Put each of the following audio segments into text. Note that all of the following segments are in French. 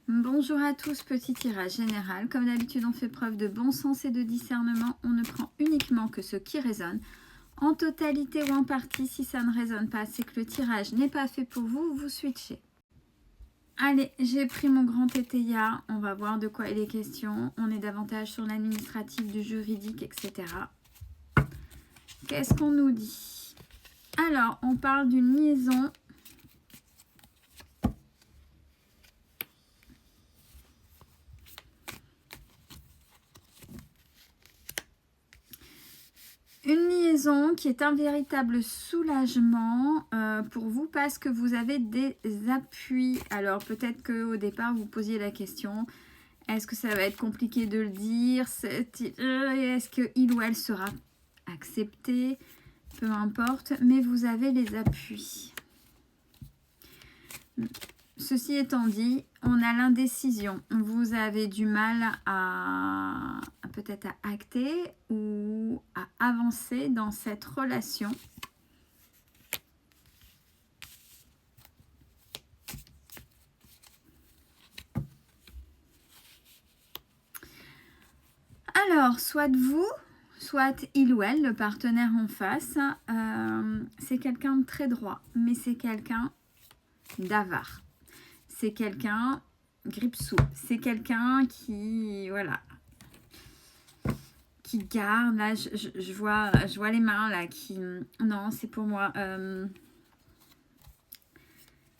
Bonjour à tous, petit tirage général. Comme d'habitude, on fait preuve de bon sens et de discernement. On ne prend uniquement que ce qui résonne. En totalité ou en partie, si ça ne résonne pas, c'est que le tirage n'est pas fait pour vous, vous switchez. Allez, j'ai pris mon grand tétéia. On va voir de quoi il est question. On est davantage sur l'administratif, du juridique, etc. Qu'est-ce qu'on nous dit? Alors, on parle d'une liaison. Une liaison qui est un véritable soulagement pour vous parce que vous avez des appuis. Alors peut-être qu'au départ vous posiez la question, est-ce que ça va être compliqué de le dire? Est-ce qu'il ou elle sera accepté? Peu importe, mais vous avez les appuis. Ceci étant dit, on a l'indécision. Vous avez du mal à peut-être à acter ou à avancer dans cette relation. Alors, soit vous, soit il ou elle, le partenaire en face, c'est quelqu'un de très droit, mais c'est quelqu'un d'avare. C'est quelqu'un grippe-sous. C'est quelqu'un qui, voilà, qui garde. Là, je vois les mains là qui... Non, c'est pour moi.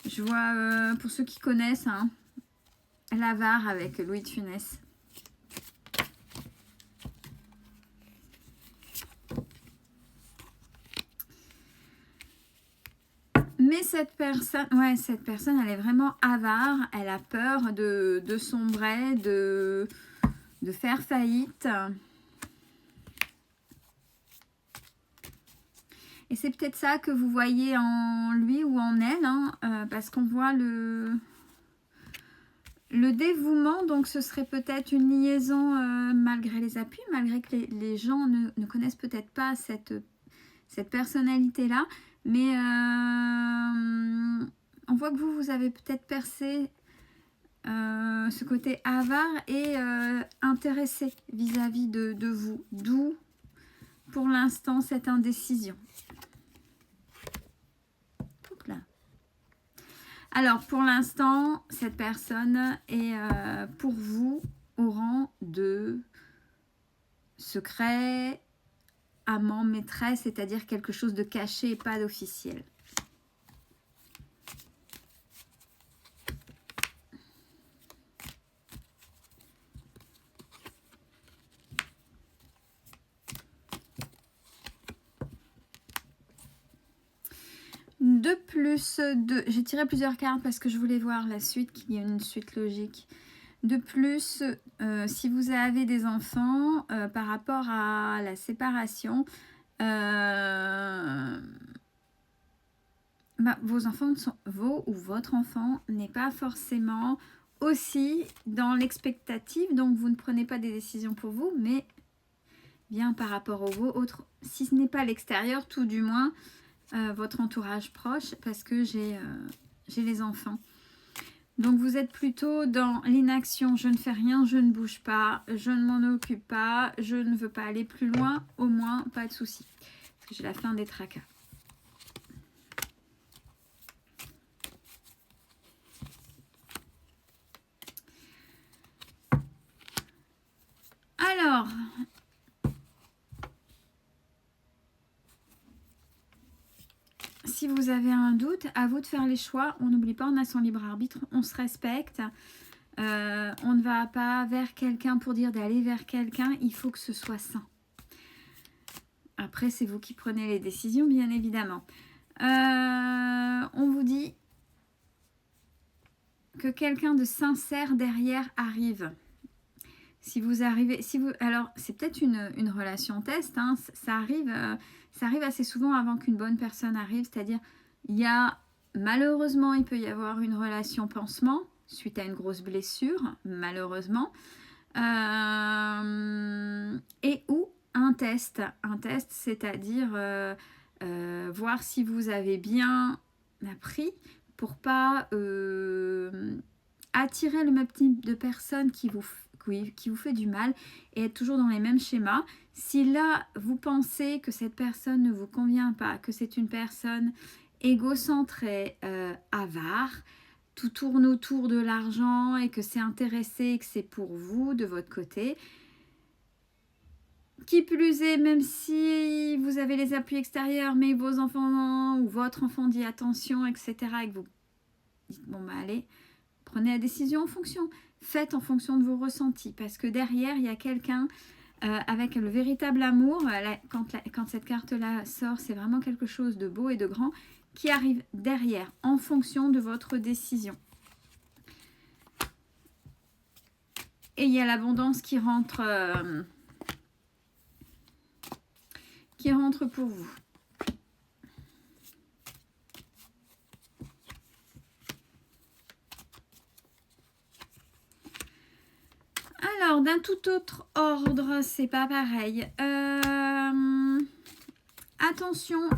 Je vois, pour ceux qui connaissent, hein, l'avare avec Louis de Funès. Mais cette personne, elle est vraiment avare. Elle a peur de sombrer, de faire faillite. Et c'est peut-être ça que vous voyez en lui ou en elle, hein, parce qu'on voit le dévouement. Donc ce serait peut-être une liaison malgré les appuis, malgré que les gens ne connaissent peut-être pas cette personnalité-là. Mais on voit que vous avez peut-être percé ce côté avare et intéressé vis-à-vis de vous. D'où, pour l'instant, cette indécision. Là. Alors, pour l'instant, cette personne est pour vous au rang de secret, amant, maîtresse, c'est-à-dire quelque chose de caché et pas d'officiel. De plus, j'ai tiré plusieurs cartes parce que je voulais voir la suite, qu'il y ait une suite logique. De plus, si vous avez des enfants, par rapport à la séparation, vos enfants sont, vos ou votre enfant n'est pas forcément aussi dans l'expectative, donc vous ne prenez pas des décisions pour vous, mais bien par rapport aux vôtres, si ce n'est pas l'extérieur, tout du moins votre entourage proche, parce que j'ai les enfants. Donc vous êtes plutôt dans l'inaction, je ne fais rien, je ne bouge pas, je ne m'en occupe pas, je ne veux pas aller plus loin, au moins pas de souci. Parce que j'ai la fin des tracas. Alors, si vous avez un doute, à vous de faire les choix. On n'oublie pas, on a son libre arbitre, on se respecte. On ne va pas vers quelqu'un pour dire d'aller vers quelqu'un, il faut que ce soit sain. Après, c'est vous qui prenez les décisions, bien évidemment. On vous dit que quelqu'un de sincère derrière arrive. Si vous arrivez, alors c'est peut-être une relation test, hein, ça arrive assez souvent avant qu'une bonne personne arrive, c'est-à-dire malheureusement il peut y avoir une relation pansement suite à une grosse blessure, malheureusement, et ou un test, c'est-à-dire voir si vous avez bien appris pour pas attirer le même type de personne qui vous fait du mal et être toujours dans les mêmes schémas. Si là, vous pensez que cette personne ne vous convient pas, que c'est une personne égocentrée, avare, tout tourne autour de l'argent et que c'est intéressé et que c'est pour vous de votre côté, qui plus est, même si vous avez les appuis extérieurs, mais vos enfants ou votre enfant dit attention, etc., et que vous dites, bon bah allez, prenez la décision en fonction. Faites en fonction de vos ressentis, parce que derrière, il y a quelqu'un avec le véritable amour. Quand cette carte-là sort, c'est vraiment quelque chose de beau et de grand qui arrive derrière, en fonction de votre décision. Et il y a l'abondance qui rentre pour vous. Alors, d'un tout autre ordre, c'est pas pareil. Attention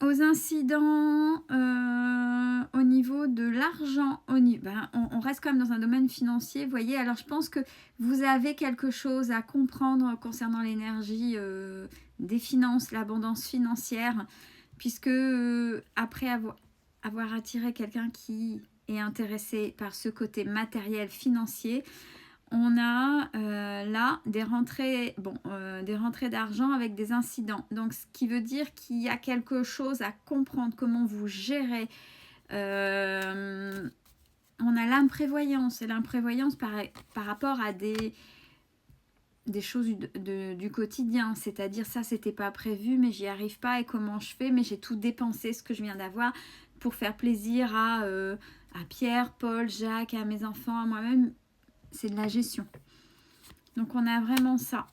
aux incidents au niveau de l'argent. On reste quand même dans un domaine financier, vous voyez. Alors, je pense que vous avez quelque chose à comprendre concernant l'énergie des finances, l'abondance financière, puisque après avoir attiré quelqu'un qui est intéressé par ce côté matériel financier, on a là des rentrées d'argent avec des incidents. Donc, ce qui veut dire qu'il y a quelque chose à comprendre, comment vous gérez. On a l'imprévoyance. Et l'imprévoyance par rapport à des choses du quotidien. C'est-à-dire, ça, c'était pas prévu, mais j'y arrive pas. Et comment je fais? Mais j'ai tout dépensé, ce que je viens d'avoir, pour faire plaisir à Pierre, Paul, Jacques, à mes enfants, à moi-même. C'est de la gestion. Donc, on a vraiment ça.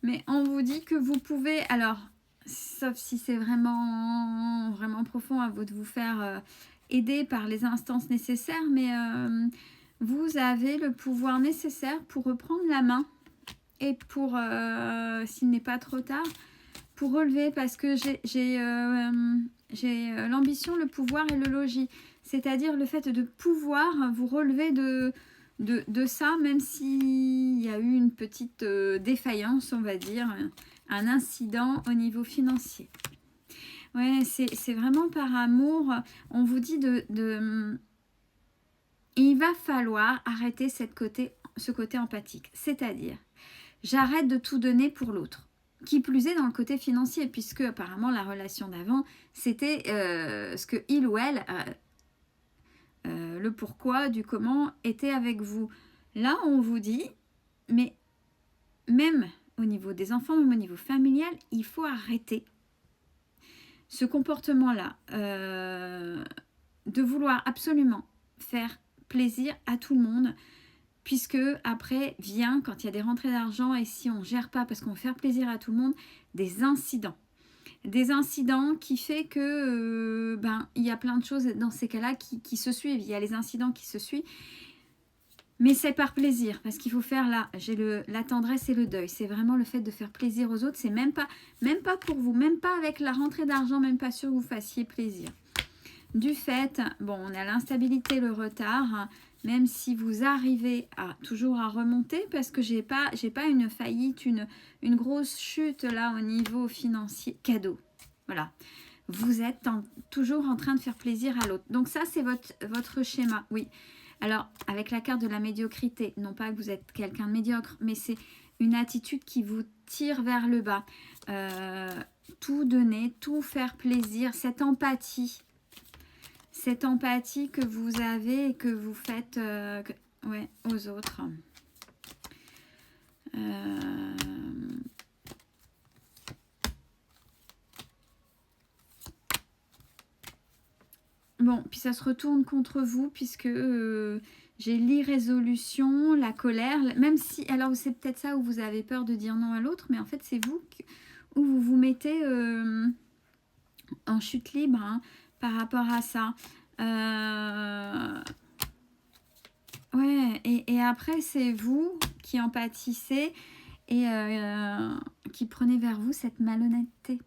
Mais on vous dit que vous pouvez... Alors, sauf si c'est vraiment, vraiment profond, à vous de vous faire aider par les instances nécessaires. Mais vous avez le pouvoir nécessaire pour reprendre la main. Et pour, s'il n'est pas trop tard, pour relever. Parce que j'ai l'ambition, le pouvoir et le logis. C'est-à-dire le fait de pouvoir vous relever de ça, même s'il y a eu une petite défaillance, on va dire, un incident au niveau financier. Ouais, c'est vraiment par amour. On vous dit il va falloir arrêter ce côté empathique. C'est-à-dire, j'arrête de tout donner pour l'autre. Qui plus est dans le côté financier, puisque apparemment la relation d'avant, c'était ce que il ou elle, le pourquoi, du comment, était avec vous. Là, on vous dit, mais même au niveau des enfants, même au niveau familial, il faut arrêter ce comportement-là, de vouloir absolument faire plaisir à tout le monde, puisque après vient, quand il y a des rentrées d'argent, et si on ne gère pas parce qu'on veut faire plaisir à tout le monde, des incidents. Des incidents qui fait que il y a plein de choses dans ces cas-là qui se suivent. Il y a les incidents qui se suivent. Mais c'est par plaisir, parce qu'il faut faire là, la tendresse et le deuil. C'est vraiment le fait de faire plaisir aux autres. C'est même pas pour vous, même pas avec la rentrée d'argent, même pas sûr que vous fassiez plaisir. Du fait, bon, on a l'instabilité, le retard, même si vous arrivez toujours à remonter, parce que j'ai pas une faillite, une grosse chute là au niveau financier, cadeau. Voilà. Vous êtes toujours en train de faire plaisir à l'autre. Donc ça, c'est votre schéma, oui. Alors, avec la carte de la médiocrité, non pas que vous êtes quelqu'un de médiocre, mais c'est une attitude qui vous tire vers le bas. Tout donner, tout faire plaisir, cette empathie que vous avez et que vous faites aux autres. Bon, puis ça se retourne contre vous puisque j'ai l'irrésolution, la colère, même si, alors c'est peut-être ça où vous avez peur de dire non à l'autre, mais en fait c'est vous où vous vous mettez en chute libre par rapport à ça. Ouais, et après c'est vous qui empathissez et qui prenez vers vous cette malhonnêteté.